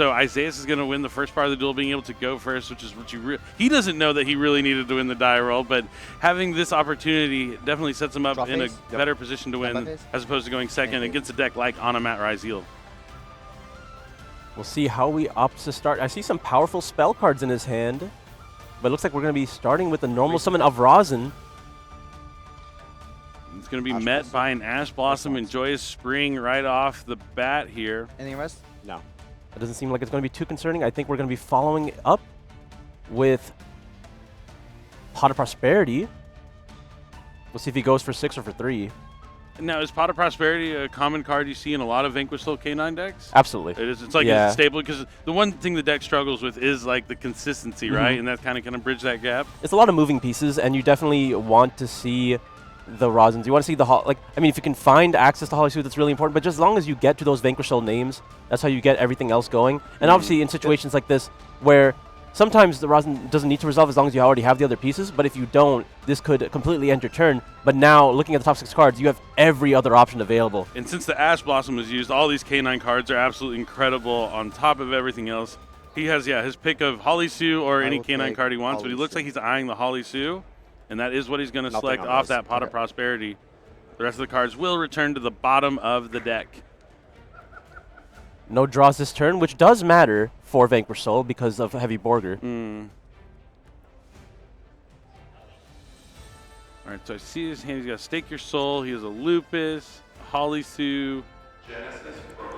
So Isaias is going to win the first part of the duel, being able to go first, which is what he doesn't know that he really needed to win the die roll, but having this opportunity definitely sets him up in a better position to win as opposed to going second against a deck like Onomat Ryzeal. We'll see how he opts to start. I see some powerful spell cards in his hand, but it looks like we're going to be starting with the normal summon of Ryzeal. It's going to be met by an Ash Blossom and Joyous Spring right off the bat here. Anything else? No. It doesn't seem like it's going to be too concerning. I think we're going to be following up with Pot of Prosperity. We'll see if he goes for 6 or for 3. Now, is Pot of Prosperity a common card you see in a lot of Vanquish Soul K9 decks? Absolutely. It is. It's like a staple, because the one thing the deck struggles with is like the consistency, right? And that's kind of bridge that gap. It's a lot of moving pieces, and you definitely want to see the Ryzeals. You want to see the if you can find access to Holly Suit, that's really important. But just as long as you get to those Vanquish Soul names, that's how you get everything else going. And obviously, in situations like this, where sometimes the Ryzeal doesn't need to resolve as long as you already have the other pieces. But if you don't, this could completely end your turn. But now, looking at the top 6 cards, you have every other option available. And since the Ash Blossom was used, all these K9 cards are absolutely incredible on top of everything else. He has, his pick of Holly Sue or any K9 card he wants, but he looks like he's eyeing the Holly Sue. And that is what he's going to select off that Pot of Prosperity. The rest of the cards will return to the bottom of the deck. No draws this turn, which does matter for Vanquish Soul because of Heavy Borger. All right, so I see his hand. He's got Stake Your Soul. He has a Lupus, a Holly Sue,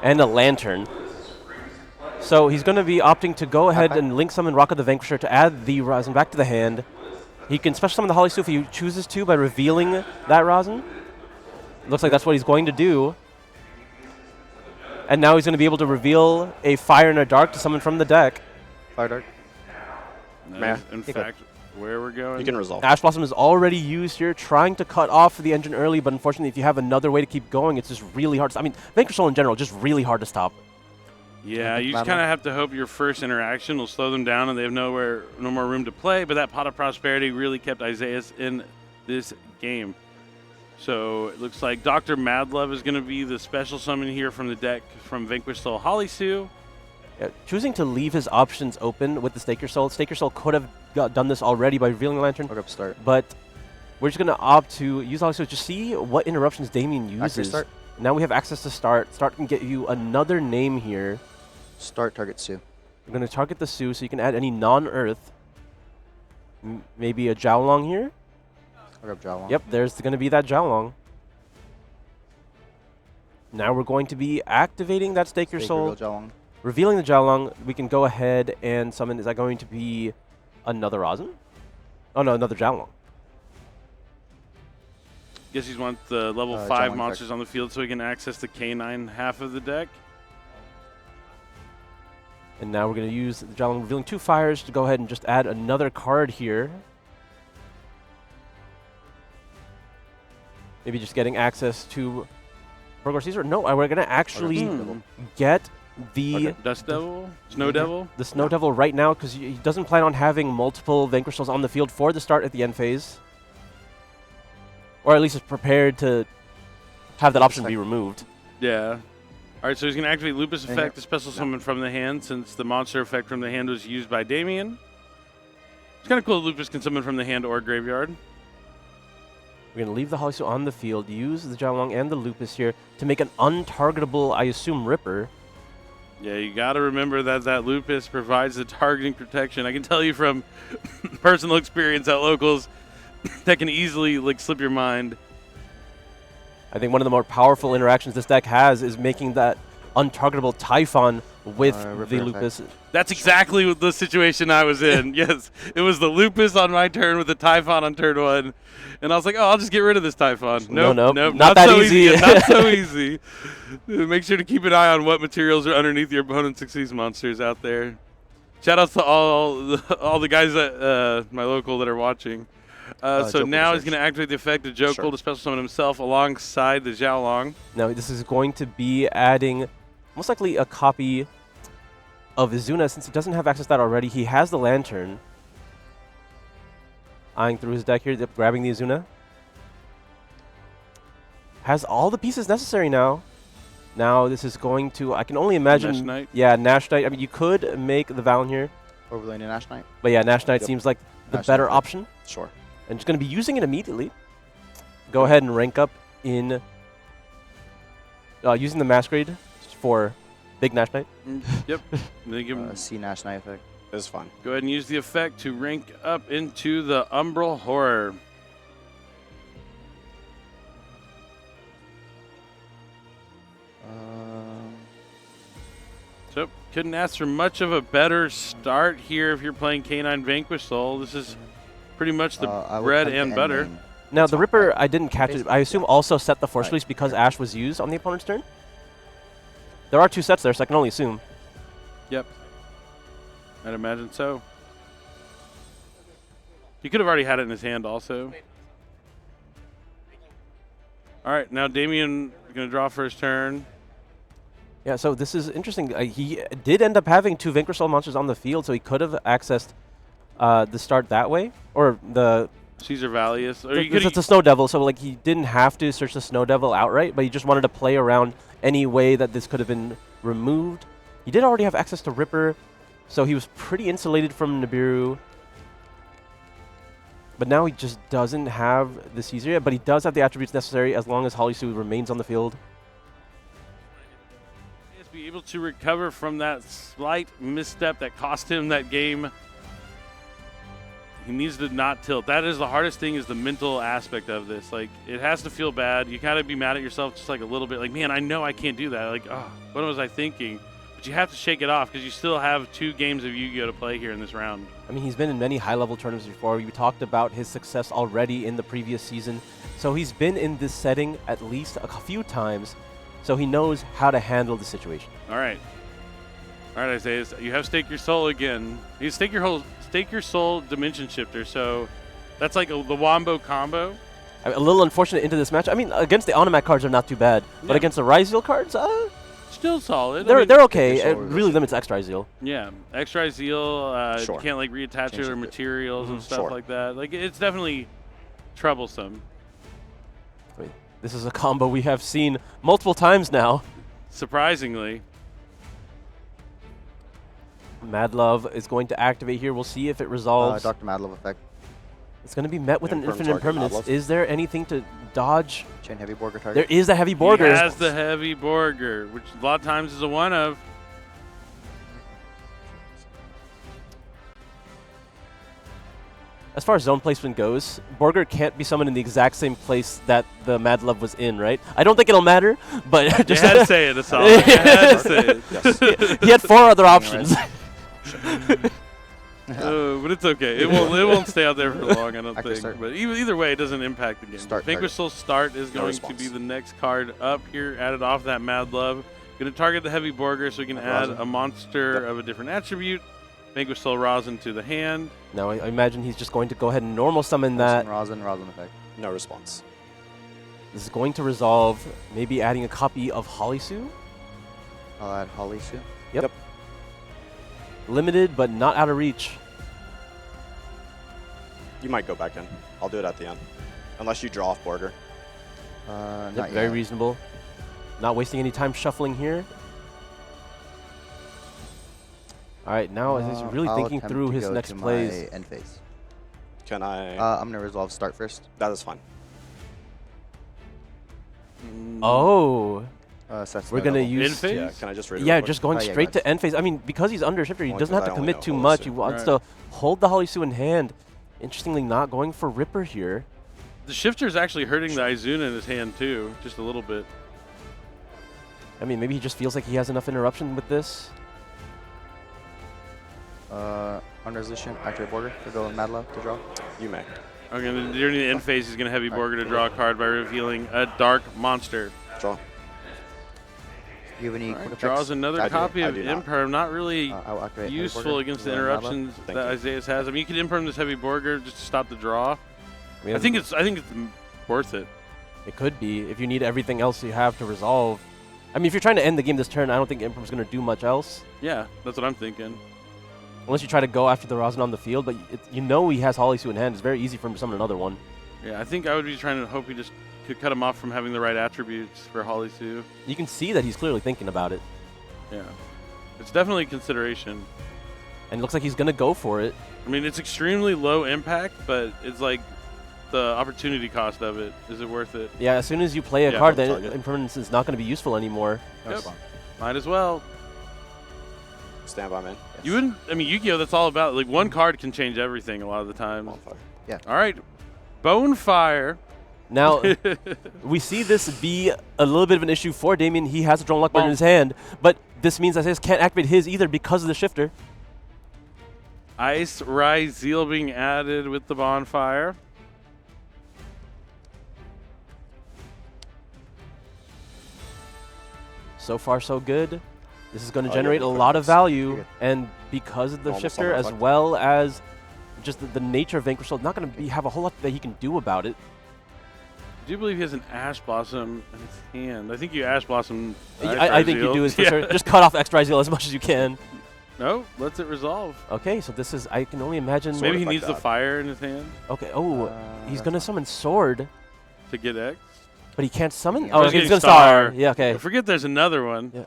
and a Lantern. So he's going to be opting to go ahead and link summon Rock of the Vanquisher to add the Ryzeal back to the hand. He can special summon the Holly Sue if he chooses to by revealing that Ryzeal. Looks like that's what he's going to do. And now he's going to be able to reveal a Fire and a Dark to summon from the deck. Fire Dark. In fact, where we're going. You can resolve. Ash Blossom is already used here, trying to cut off the engine early, but unfortunately, if you have another way to keep going, it's just really hard to stop. I mean, Vanquish Soul in general, just really hard to stop. Yeah, you just kind of have to hope your first interaction will slow them down and they have no more room to play, but that Pot of Prosperity really kept Isaias in this game. So it looks like Dr. Madlove is going to be the special summon here from the deck from Vanquish Soul Holly Sue. Yeah, choosing to leave his options open with the Stake Your Soul. Stake Your Soul could have done this already by revealing the Lantern, but we're just going to opt to use Holly Sue to see what interruptions Damien uses. Now we have access to Start. Start can get you another name here. Start target Sue. We're going to target the Sue, so you can add any non-Earth. Maybe a Jiaolong here? I'll grab Jiaolong. Yep, there's going to be that Jiaolong. Now we're going to be activating that Stake Your Soul. Revealing the Jiaolong, we can go ahead and summon. Is that going to be another Ryzeal? Oh no, another Jiaolong. Guess he wants the level 5 monsters on the field so he can access the K9 half of the deck. And now we're going to use the Jiaolong, revealing 2 fires to go ahead and just add another card here. Maybe just getting access to Burglar Caesar. No, we're going to actually get the Dust Devil? Snow Devil? The Snow Devil right now, because he doesn't plan on having multiple Vanquish Souls on the field for the start at the end phase. Or at least is prepared to have that option be removed. Yeah. All right, so he's going to activate Lupus Effect, the special summon from the hand, since the monster effect from the hand was used by Damien. It's kind of cool that Lupus can summon from the hand or graveyard. We're going to leave the Holly Sue on the field, use the Jiaolong and the Lupus here to make an untargetable, I assume, Ripper. Yeah, you got to remember that Lupus provides the targeting protection. I can tell you from personal experience at locals, that can easily slip your mind. I think one of the more powerful interactions this deck has is making that untargetable Typhon with the Lupus. That's exactly the situation I was in. Yes, it was the Lupus on my turn with the Typhon on turn 1. And I was like, oh, I'll just get rid of this Typhon. Nope, not that so easy. Not so easy. Make sure to keep an eye on what materials are underneath your opponent's succeeds monsters out there. Shout outs to all the guys at my local that are watching. So now he's going to activate the effect of Jokul to special summon himself alongside the Jiaolong. Now this is going to be adding most likely a copy of Izuna, since he doesn't have access to that already. He has the Lantern. Eyeing through his deck here, grabbing the Izuna. Has all the pieces necessary now. Now this is going to, I can only imagine. Nash Knight? Yeah, Nash Knight. I mean, you could make the Valen here. Overlane to Nash Knight. But yeah, Nash Knight Yep. seems like the Nash better Knight. option. Sure. And just going to be using it immediately. Go ahead and rank up in using the Masquerade for Big Nash Knight. Yep. They give him, C Nash Knight effect. It's fine. go ahead and use the effect to rank up into the Umbral Horror. So, couldn't ask for much of a better start here if you're playing K9 Vanquish Soul. This is pretty much the I would bread attempt to and end butter. lane. Now, the fine. Ripper, I didn't catch it. I assume also set the force Right. release because Ash was used on the opponent's turn. There are 2 sets there, so I can only assume. Yep. I'd imagine so. He could have already had it in his hand also. All right, now Damien is going to draw for his turn. Yeah, so this is interesting. He did end up having 2 Vanquish Soul monsters on the field, so he could have accessed the start that way, or the. Caesar Valius. Or you It's could a Snow Devil, so like he didn't have to search the Snow Devil outright, but he just wanted to play around any way that this could have been removed. He did already have access to Ripper, so he was pretty insulated from Nibiru. But now he just doesn't have the Caesar yet, but he does have the attributes necessary as long as Holisu remains on the field. be able to recover from that slight misstep that cost him that game. He needs to not tilt. That is the hardest thing, is the mental aspect of this. Like, it has to feel bad. You gotta be mad at yourself just like a little bit. Like, man, I know I can't do that. Like, oh, what was I thinking? But you have to shake it off because you still have 2 games of Yu-Gi-Oh to play here in this round. I mean, he's been in many high-level tournaments before. We talked about his success already in the previous season. So he's been in this setting at least a few times, so he knows how to handle the situation. All right. All right, Isaiah, you have Stake Your Soul again. You Stake Your Soul Dimension Shifter, so that's like the Wombo combo. I mean, a little unfortunate into this match. I mean, against the Onomat cards are not too bad, but Yeah. against the Ryzeal cards, Still solid. they're okay. Soul It really limits X Ryzeal. Yeah, extra zeal. Sure. You can't like reattach Change other it. materials and stuff Sure. like that. Like, it's definitely troublesome. I mean, this is a combo we have seen multiple times now. Surprisingly. Mad Love is going to activate here. We'll see if it resolves. Dr. Madlove effect. It's going to be met with an Imperm infinite target Mad impermanence. Love. Is there anything to dodge? Chain heavy Borger target. There is a heavy He Borger. has the heavy Borger, which a lot of times is a one of. As far as zone placement goes, Borger can't be summoned in the exact same place that the Mad Love was in, right? I don't think it'll matter, but You just had to say it, Asal. You had to say it. Yes. he had 4 other options. But it's okay. It won't stay out there for long, I don't Active think. start. But either way, it doesn't impact the game. Start Vanquish Soul start is No going to response. be the next card up here, added off that Mad Love. Going to target the heavy Borger so we can add Rosin. a monster Yep. of a different attribute. Vanquish Soul Rosin to the hand. Now I imagine he's just going to go ahead and normal summon that. Rosin effect. No response. This is going to resolve, maybe adding a copy of Holisu. I'll add Holisu. Yep. Limited, but not out of reach. You might go back in. I'll do it at the end. Unless you draw off Borger. Yep, Not very yet. reasonable. Not wasting any time shuffling here. All right, now he's really I'll thinking attempt through to his go next to plays. my end phase. Can I? I'm gonna resolve start first. That is fine. Oh, Seth's we're no gonna double. use. phase? Yeah, can I just read it? Yeah, real quick? just going Oh, yeah, straight go to end phase. I mean, because he's under shifter, he Only doesn't have 'cause to I only commit know too much. He Holisu. wants Right. to hold the Holisu in hand. Interestingly, not going for Ripper here. The shifter is actually hurting the Izuna in his hand too, just a little bit. I mean, maybe he just feels like he has enough interruption with this. On resolution, activate Borger to go in Mad Love to draw. You may. Okay, during the end phase, he's going to heavy Borger to draw a card by revealing a dark monster. Draw. Do you have any All right, quick draws effects? another I do. copy I of do not. Imperm. Not really I will activate heavy useful Borger against to the go in Mad Love. interruptions Thank that you. Isaias has. I mean, you could Imperm this heavy Borger just to stop the draw. mean, I think it's worth it. It could be if you need everything else you have to resolve. I mean, if you're trying to end the game this turn, I don't think Imperm's going to do much else. Yeah, that's what I'm thinking. Unless you try to go after the Rosin on the field, but you know he has Holisu in hand. It's very easy for him to summon another one. Yeah, I think I would be trying to hope he just could cut him off from having the right attributes for Holly Sue. You can see that he's clearly thinking about it. Yeah. It's definitely a consideration. And it looks like he's going to go for it. I mean, it's extremely low impact, but it's like the opportunity cost of it. Is it worth it? Yeah, as soon as you play a Yeah, card, don't then target. impermanence is not going to be useful anymore. Yep. Might as well. Stand by, man. You wouldn't. I mean, Yu-Gi-Oh! That's all about. Like, one card can change everything a lot of the time. Bonfire. Yeah. All right. Bonefire. Now, we see this be a little bit of an issue for Damien. He has a Drone Lock Bird in Bonk. his hand, but this means that he can't activate his either because of the shifter. Ice Ryzeal being added with the Bonfire. So far, so good. This is going to Oh, generate yeah, a lot of you're value, good. and because of the Normal shifter, summon as effect. well as just the nature of Vanquish Soul, not going to have a whole lot that he can do about it. I do believe he has an Ash Blossom in his hand. I think you Ash Blossom. I think you do is for sure. Just cut off X Ryzeal as much as you can. No, lets it resolve. Okay, so this is, I can only imagine. Maybe he like needs the that. fire in his hand Okay, oh, he's that's going to summon Sword, to get X. but he can't summon? Yeah. Oh, He's okay, he's getting going to Star. Star. Yeah, okay. I forget there's another one. Yeah.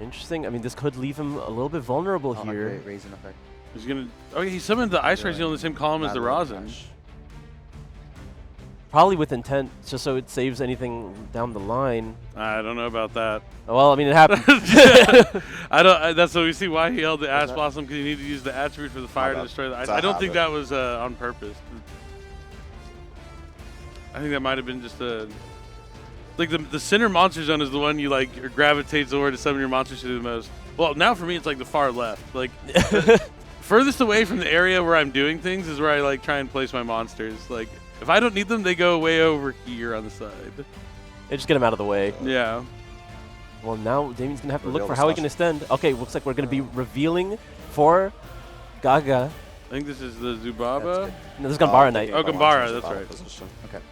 Interesting. I mean, this could leave him a little bit vulnerable here. Raising effect. He's gonna. Oh, yeah, he summoned the Ice Yeah. Ryzeal in the same column as the Madlow Rosin. Dash. Probably with intent, just so it saves anything down the line. I don't know about that. Well, I mean, it happened. I don't. That's what we see why he held the Ash that? Blossom, because he needed to use the attribute for the fire to bad. destroy the ice. It's a I don't think habit. that was on purpose. I think that might have been just a. Like the center monster zone is the one you like gravitate toward to summon your monsters to the most. Well, now for me it's like the far left. Like furthest away from the area where I'm doing things is where I like try and place my monsters. Like if I don't need them, they go way over here on the side. Just get him out of the way. Yeah. Well, now Damien's going to have to look Reveal for the how he slash. can extend. Okay, looks like we're going to be revealing for Gaga. I think this is the That's Zubaba. good. No, this is Gambara Knight. Oh, Gambara, that's right. Position. Okay.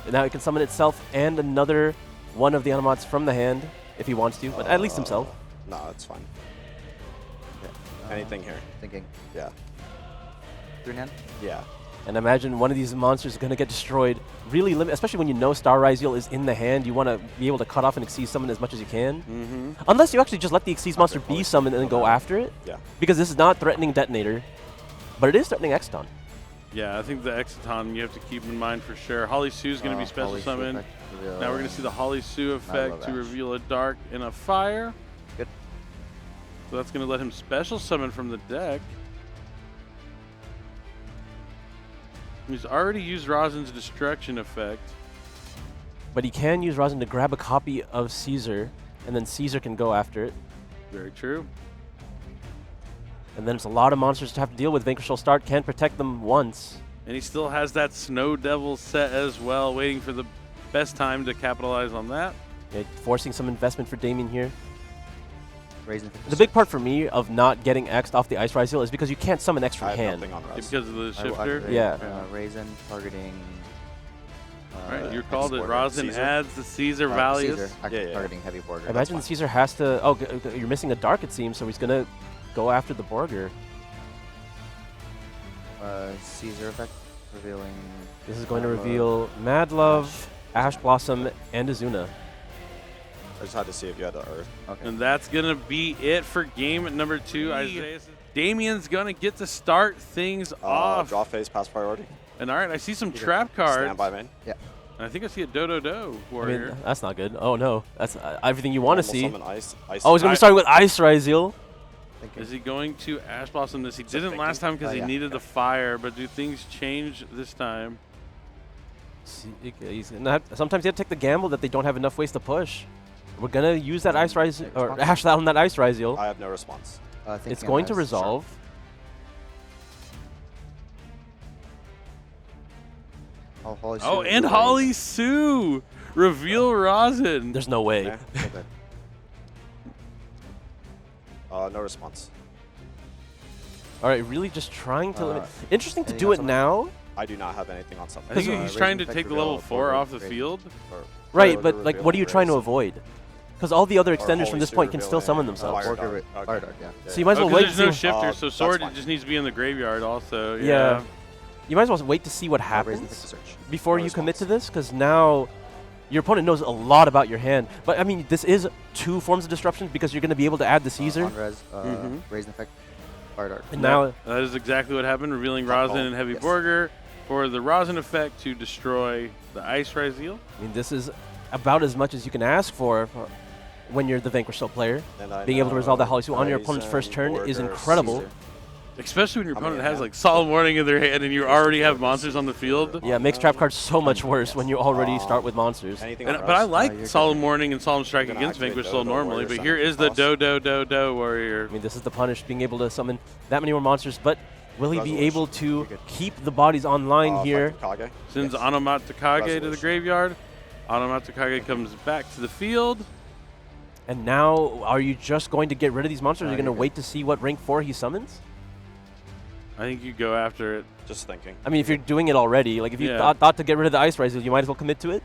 And now he can summon itself and another one of the Onomats from the hand if he wants to, but at least himself. No, it's fine. Yeah. Anything here. Thinking. Yeah. Green hand? Yeah. And imagine one of these monsters is going to get destroyed. Really limit, especially when you know Star Ryzeal is in the hand. You want to be able to cut off and Xyz summon as much as you can. Mm-hmm. Unless you actually just let the Xyz monster be Holy summoned and then go okay. after it. Yeah. Because this is not threatening Detonator, but it is threatening Exton. Yeah, I think the Exciton you have to keep in mind for sure. Holly Sue's going to be special Holly Sue summoned. effect, reveal, Now we're going to see the Holly Sue effect to Ash. reveal a dark and a fire. Good. So that's going to let him special summon from the deck. He's already used Rosin's destruction effect. But he can use Rosin to grab a copy of Caesar, and then Caesar can go after it. Very true. And then it's a lot of monsters to have to deal with. Vanquish Soul start, can't protect them once. And he still has that Snow Devil set as well, waiting for the best time to capitalize on that. Yeah, forcing some investment for Damien here. Raising effect. The big part for me of not getting X'd off the Ice Ryzeal is because you can't summon X from I have hand. nothing on Res. Because of the I will shifter. activate, Yeah. Raisin targeting. Right, you called it. Border. Rosin Caesar? adds the Caesar Caesar, Valius. Yeah. targeting heavy border. Imagine fine. Caesar has to... Oh, you're missing the Dark, it seems, so he's going to go after the Borger. Caesar effect, revealing. This is going to reveal Mad Love, Ash Blossom, and Azuna. I just had to see if you had the Earth. Okay. And that's going to be it for game number 2. Isaiah says Damien's going to get to start things off. Draw phase, pass priority. And all right, I see some trap cards. Stand by, man. Yeah. And I think I see a Do-Do-Do I warrior. mean, that's not good. Oh, no. That's everything you want to Normal see. Summon ice. Oh, he's going to be starting with Ice Ryzeal. Is he going to Ash Blossom this? He didn't thinking. last time because he Yeah. needed the fire, but do things change this time? Sometimes you have to take the gamble that they don't have enough ways to push. We're going to use that Ice Ryzeal, or Ash on that Ice Ryzeal. I have no response. It's going to resolve. Oh, and Holly Sue! Reveal Rosin! There's no way. Okay. No response. All right, really just trying to limit. Uh, Interesting to anything do else it on now. I do not have anything on something. I think Because, he's trying to Raisin take the effect level reveal 4 forward off the Raisin. field. Right, Or but the like, reveal what are you trying to Raisin. avoid? Because all the other Or extenders from this point can still summon Holy themselves. Fire Borger, Dart. Fire Okay. Dart, yeah. So you might as well 'cause wait there's to no see. shifter, so that's sword fine. just needs to be in the graveyard also. Yeah. You might as well wait to see what Raise the happens Victor Search. before No you commit to response. this, because now your opponent knows a lot about your hand. But I mean, this is 2 forms of disruption because you're going to be able to add the Caesar. On res, Mhm. raise and effect, Fire Dart. And now, That is exactly what happened, revealing Top Rosin ball, and Heavy yes. Borger for the Rosin effect to destroy the Ice Ryzeal. I mean, this is about as much as you can ask for when you're the Vanquish Soul player. And I Being able to know resolve that Holy Suit on your opponent's Ryzen, first turn is Borger, incredible. Caesar. Especially when your How many opponent has hand? like Solemn Warning in their hand and you already have monsters on the field. Yeah, it makes trap cards so much worse when you already start with monsters. Anything And, on but I Rust? like you're Solemn good. Warning and Solemn Strike You're gonna against activate Vanquish Soul Dodo normally, Warrior but here Summon is the cost. Do Warrior. I mean, this is the punish, being able to summon that many more monsters, but will he be Resolution. able to You're good. keep the bodies online here? Kage. Sends Yes. Onomat Ryzeal to the Resolution. graveyard. Onomat Ryzeal comes back to the field. And now, are you just going to get rid of these monsters? Or are you you're going to good. wait to see what rank 4 he summons? I think you go after it. Just thinking. I mean, if you're doing it already, like if you Yeah. thought to get rid of the Ice Ryzeal, you might as well commit to it.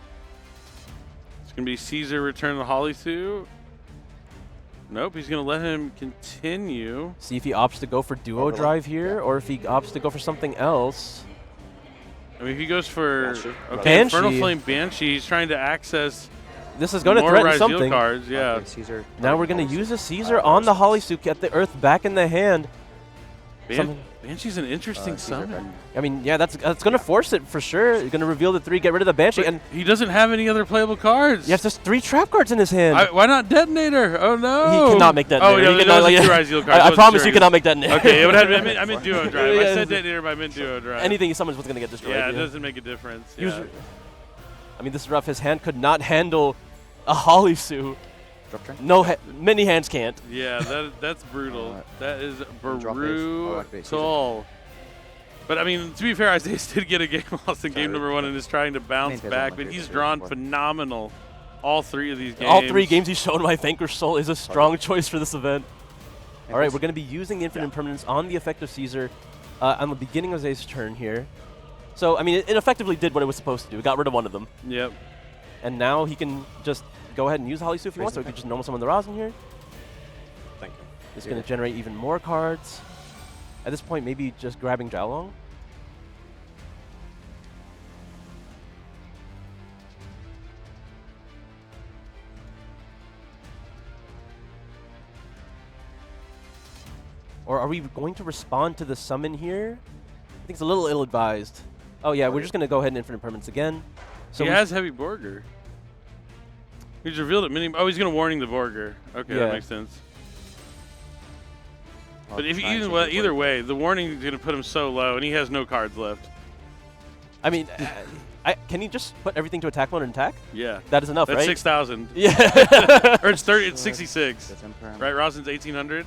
It's going to be Caesar return the Holly Suit. Nope, he's going to let him continue. See if he opts to go for Duo Overlap. Drive here, Yeah. or if he opts to go for something else. I mean, if he goes for Banshee. okay, Infernal Banshee. Flame Banshee, he's trying to access This is going to more threaten Ryzeal something. cards. Yeah. Okay, Caesar. Now we're going to use a Caesar on the Holly Suit, get the Earth back in the hand. Summon- Banshee's an interesting Caesar summon. I mean, yeah, that's going to force it for sure. You're going to reveal the 3, get rid of the Banshee, But and he doesn't have any other playable cards. yes, there's 3 trap cards in his hand. Why not Detonator? Oh no. He cannot make Detonator. Oh, yeah, He those cannot, are like- 2 Ryzeal cards. I Those promise are you cannot make Detonator. Okay, it would have been, I meant Duo Drive. Yeah, I said Detonator, but I meant Duo Drive. Anything he summons was going to get destroyed. Yeah, it doesn't make a difference. He was- Yeah. I mean, this is rough. His hand could not handle a Holly Suit. Drop turn. No, many hands can't. Yeah, that's brutal. That is drop phase. Oh, activate Caesar. brutal. But I mean, to be fair, Isaiah did get a game lost in game number 1 and is trying to bounce Main phase back, on but my he's favorite drawn one. phenomenal all 3 of these games. All 3 games he's shown why Vanquish Soul is a strong choice for this event. All right, we're going to be using the Infinite Impermanence on the effect of Caesar on the beginning of Zay's turn here. So, I mean, it effectively did what it was supposed to do. It got rid of one of them. Yep. And now he can just go ahead and use Holly Suit if he wants, so he could just normal summon the Rosin here. Thank you. It's going to generate even more cards. At this point, maybe just grabbing Jialong. Or are we going to respond to the summon here? I think it's a little ill-advised. Oh yeah, we're just going to go ahead and Infinite Permanence again. So He we- has Heavy Borger. He's revealed it many. Oh, he's going to warning the Borger. Okay, Yeah. that makes sense. Well, But if try and either take way, the either board. way, the warning is going to put him so low, and he has no cards left. I mean, can he just put everything to attack mode and attack? Yeah, That is enough, that's right? 6,000. Yeah. Or it's 30. It's 66. That's Imperm. Right, Rosin's 1,800.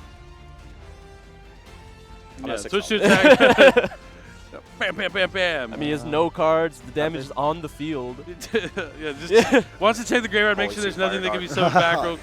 I'm Yeah, at switch to 6,000. attack. Bam, bam, bam, bam. I mean, he has no cards. The damage is on the field. yeah, just wants to take the graveyard. Make Holy sure there's Suit nothing Fire that can be Dart. summoned back real